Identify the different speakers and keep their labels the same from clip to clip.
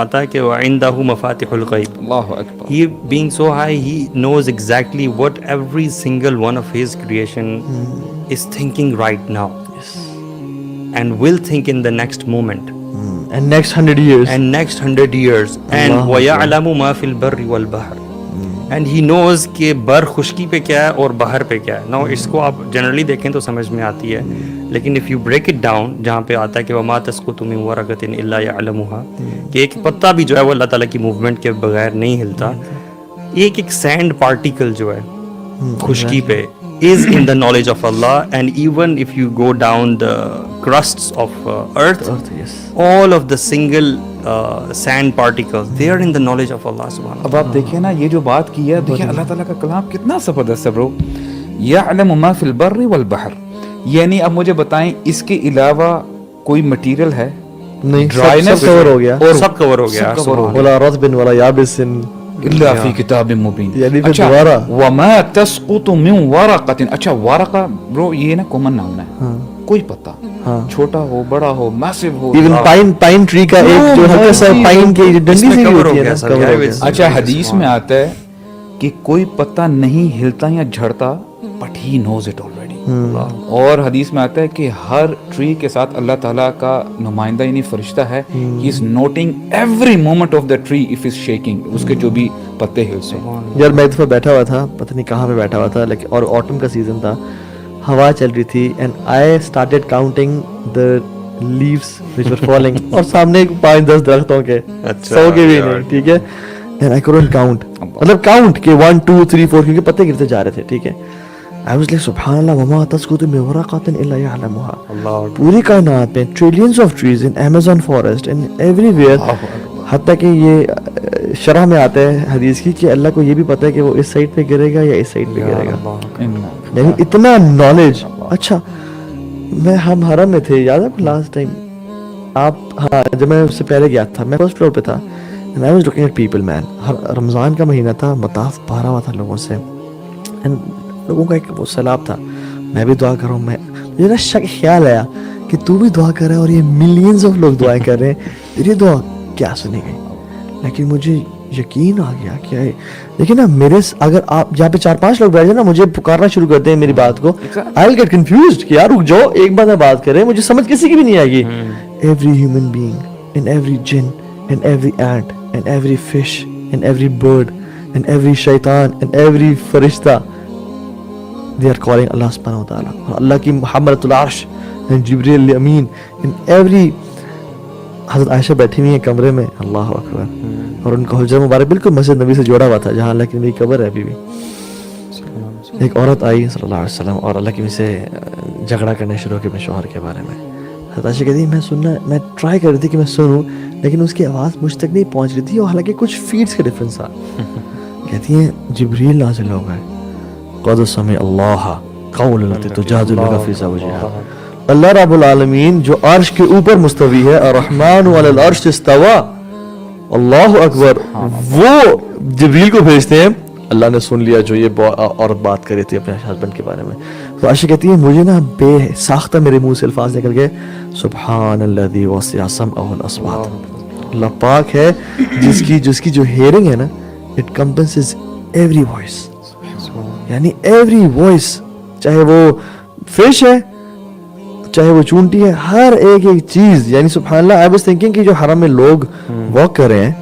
Speaker 1: آتا ہے کہ وَعِنْدَهُ مَفَاتِحُ الْغَيْبِ,
Speaker 2: اللہ اکبر.
Speaker 1: he being so high, he knows exactly what every single one of his creation is thinking right now and will think in the next moment
Speaker 3: and next 100 years
Speaker 1: and next 100 years and وَيَعْلَمُ مَا فِي الْبَرِّ وَالْبَحْرِ, and he نوز کہ بر خشکی پہ کیا ہے اور باہر پہ کیا ہے. نو اس کو آپ جنرلی دیکھیں تو سمجھ میں آتی ہے, لیکن if you break it down, جہاں پہ آتا ہے کہ وما تسقط من ورقۃ الا یعلمها, کہ ایک پتا بھی جو ہے وہ اللہ تعالیٰ کی موومنٹ کے بغیر نہیں ہلتا. ایک ایک سینڈ پارٹیکل جو ہے خشکی پہ is in the knowledge of Allah, and even if you go down the crusts of earth, all of the single sand particles, they are in the knowledge of Allah subhanahu wa ta'ala.
Speaker 2: اب آپ دیکھیں نا یہ جو بات کی ہے, دیکھیں اللہ تعالیٰ کا کلام کتنا زبردست ہے برو. یعلم ما فی البر والبحر, یعنی اب مجھے بتائیں اس کے علاوہ کوئی مٹیریل ہے؟
Speaker 3: نہیں,
Speaker 2: ڈرائینس
Speaker 3: کور ہو گیا,
Speaker 1: سب کور ہو گیا,
Speaker 3: ولا رطب ولا یابس
Speaker 2: الا فی کتاب مبین.
Speaker 3: یعنی
Speaker 2: اچھا وما تسقط من ورقۃ, اچھا ورقہ برو یہ نا کامن نام ہے, کوئی پتا چھوٹا ہو بڑا ہو میسو ہو,
Speaker 3: ایون پائن ٹری کا ایک جو ہلکا سا پائن کی ڈنڈی سی ہوتی ہے نا.
Speaker 2: اچھا حدیث میں آتا ہے کہ کوئی پتا نہیں ہلتا یا جھڑتا, but he knows it already. اور حدیث میں آتا ہے کہ ہر ٹری کے ساتھ اللہ تعالیٰ کا نمائندہ یعنی فرشتہ ہے, he is noting every moment of the tree if is shaking, اس کے جو بھی پتے ہلتے ہیں.
Speaker 3: یار میں ایک دفعہ بیٹھا ہوا تھا, پتہ نہیں کہاں پہ بیٹھا ہوا تھا, لیکن اور آٹم کا سیزن تھا, ہوا چل رہی تھی, and I started counting the leaves which were falling, اور سامنے 5-10 درختوں کے 100 کے بھی نہیں, ٹھیک ہے, then I couldn't count, مطلب count کہ 1 2 3 4 کیونکہ پتے گرتے جا رہے تھے, ٹھیک ہے. I was like سبحان اللہ وما تسقط من ورقۃ الا یعلمها, پوری کائنات میں trillions of trees in Amazon forest and everywhere, حتیٰ کہ یہ شرح میں آتا ہے حدیث کی کہ اللہ کو یہ بھی پتہ ہے کہ وہ اس سائڈ پہ گرے گا یا اس سائڈ پہ گرے گا, یعنی اتنا نالج. اچھا میں ہم حرم میں تھے, یاد ہے لاسٹ ٹائم آپ, ہاں جب میں اس سے پہلے گیا تھا, میں فرسٹ فلور پہ تھا, and I was looking at people man, رمضان کا مہینہ تھا, مطاف بھرا ہوا تھا لوگوں سے, and لوگوں کا ایک وہ سیلاب تھا. میں بھی دعا کر رہا ہوں, مجھے نا شک خیال آیا کہ تو بھی دعا کر رہا ہے اور یہ ملینز آف لوگ دعائیں کر رہے ہیں, تیری دعا کیا سنی گئی. لیکن مجھے یقین آ گیا کہ لیکن نا میرے اگر آپ جہاں پہ 4-5 لوگ بیٹھ جائیں نا, مجھے پکارنا شروع کرتے ہیں میری بات کو, I will get confused کہ یار رک جاؤ, ایک بار بات کریں, مجھے سمجھ کسی کی بھی نہیں آئے گی. Every human being and every jinn and every ant and every fish and every bird and every shaitan and every farishta, they are calling Allah subhanahu wa ta'ala, Allah ki Muhammadul Arsh and Jibril Amin and every. حضرت عائشہ بیٹھی ہوئی ہیں کمرے میں, اللہ اکبر, اور ان کا حجرہ مبارک بالکل مسجد نبی سے جوڑا ہوا تھا, جہاں اللہ کی نبی قبر ہے ابھی بھی. ایک عورت آئی صلی اللہ علیہ وسلم اور اللہ کی نبی سے جھگڑا کرنے شروع کیا اپنے شوہر کے بارے میں. حضرت عائشہ کہتی ہے میں ٹرائی کر رہی تھی کہ میں سنوں, لیکن اس کی آواز مجھ تک نہیں پہنچ رہی تھی, اور حالانکہ کچھ فیٹس کا ڈفرینس تھا. کہتی ہیں جبریل نازل ہو گئے, قد سمع اللہ قول التی تجادلک فی زوجہا, اللہ رب العالمین جو عرش کے اوپر مستوی ہے, الرحمن علی العرش استوى, اللہ اکبر, وہ جبریل کو بھیجتے ہیں, اللہ نے سن لیا جو یہ عورت بات کر رہی تھی اپنے ہسبینڈ کے بارے میں. تو عائشہ کہتی ہے مجھے نا بے ساختہ میرے منہ سے الفاظ نکل گئے, سبحان الذی وسع سمعہ الاصوات, اللہ پاک ہے جس کی جو ہیئرنگ ہے نا, اٹ کمپنسز ایوری وائس, یعنی ایوری وائس, چاہے وہ فش ہے چاہے وہ چونٹی ہے, ہر ایک چیز, یعنی سبحان اللہ. آئی واز تھنکنگ کہ جو حرم میں لوگ واک کر رہے ہیں,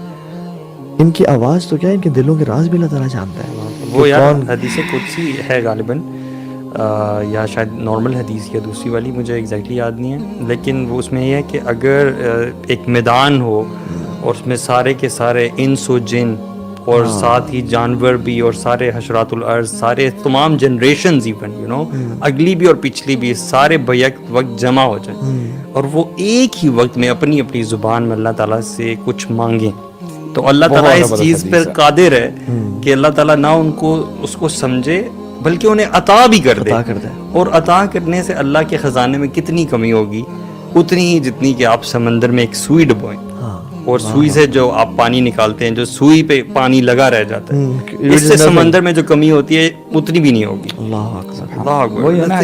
Speaker 3: ان کی آواز تو کیا ہے, ان کے دلوں کے راز بھی اللہ تعالیٰ جانتا ہے.
Speaker 1: وہ یار حدیث قدسی ہے غالباً, یا شاید نارمل حدیث یا دوسری والی, مجھے ایگزیکٹلی یاد نہیں ہے, لیکن وہ اس میں یہ ہے کہ اگر ایک میدان ہو اور اس میں سارے کے سارے انس و جن اور ساتھ ہی جانور بھی اور سارے حشرات الارض, سارے تمام جنریشنز ایون یو نو اگلی بھی اور پچھلی بھی, سارے بیک وقت جمع ہو جائیں اور وہ ایک ہی وقت میں اپنی اپنی زبان میں اللہ تعالیٰ سے کچھ مانگیں, تو اللہ تعالیٰ اس چیز پر قادر ہے کہ اللہ تعالیٰ نہ ان کو اس کو سمجھے بلکہ انہیں عطا بھی کر دے. اور عطا کرنے سے اللہ کے خزانے میں کتنی کمی ہوگی, اتنی ہی جتنی کہ آپ سمندر میں ایک سوئی ڈبوئیں, اور سوئی سے جو آپ پانی نکالتے ہیں, جو سوئی پہ پانی لگا رہ جاتا ہے, اس سے سمندر میں جو کمی ہوتی ہے اتنی بھی نہیں ہوگی.
Speaker 3: اللہ اکبر.
Speaker 1: اللہ اکبر.